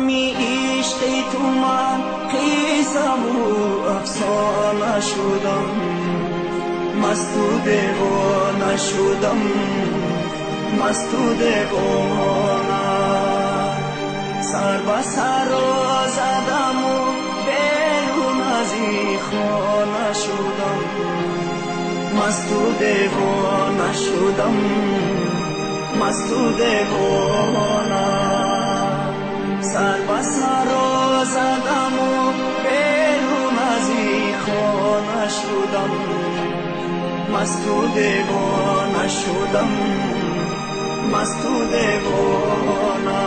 غمی عشقی تو من خیزم و افسانه شدم، مست و دیوانه شدم، مست و دیوانه. سر به سر زدم و بیرون از این خانه شدم، مست و دیوانه شدم، مست و دیوانه. سر به سر زدم و بیرون از این خانه شدم، مست و دیوانه شدم، مست و دیوانه.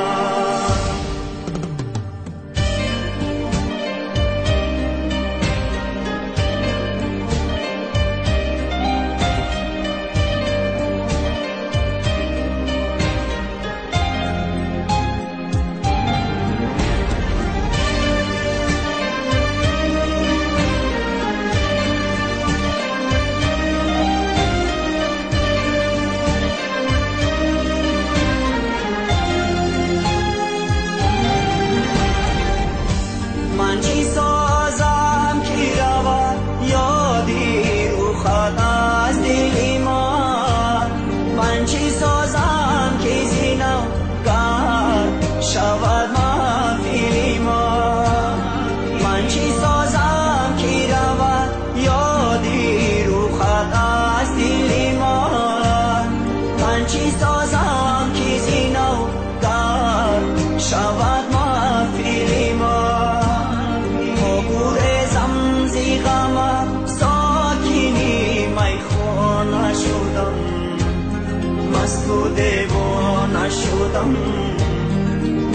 من چی سازم که رود یادی رو خط از دل من، من چی سازم که زینم گر شود محفل من، من چی سازم که رود یادی رو خط از دل من، من چی سازم که زینم گر شود محفل من. مست و دیوانه شدم،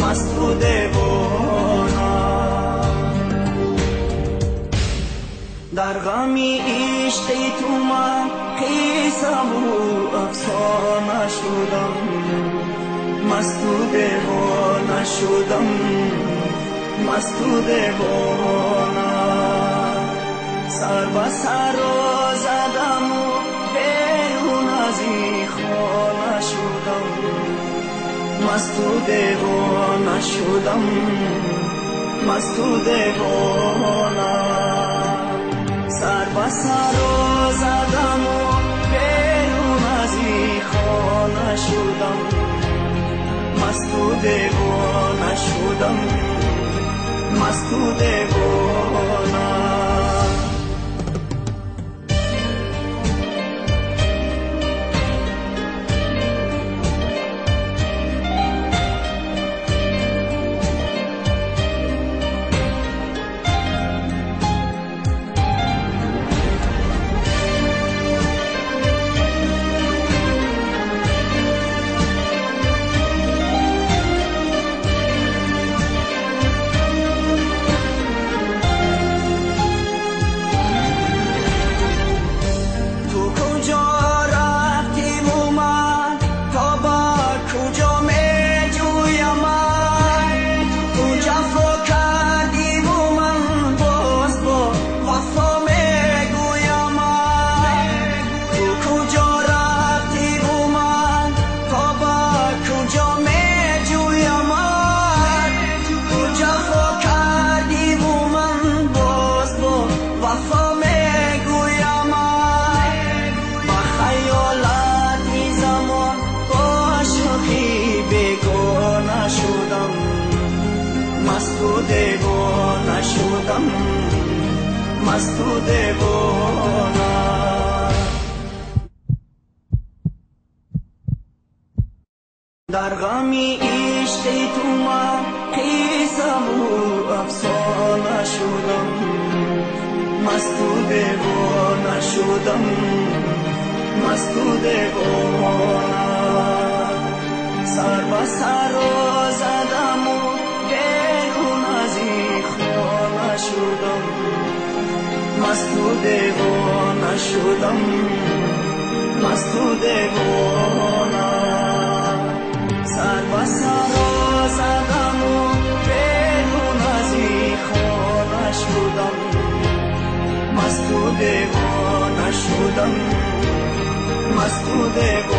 مست و دیوانه. در غمی عشقی تو من خیزم و افسانه شدم، مست و دیوانه شدم، مست و دیوانه. سر به سر زدم و بیرون از این خانه شدم، مست و دیوانه شدم، مست و دیوانه. سر به سر زدم و بیرون از این خانه شدم، مست و دیوانه شدم، مست و دیوانه. مست و دیوانه شدم، مست و دیوانه. در غمی عشقی تو من خیزم و افسانه شدم، مست و دیوانه شدم، مست و دیوانه. سر به سر زدم و بیرون از این خانه شدم، مست و دیوانه شدم، مست و دیوانه. سر به سر زدم و بیرون از این خانه شدم، مست و دیوانه شدم، مست و دیوانه.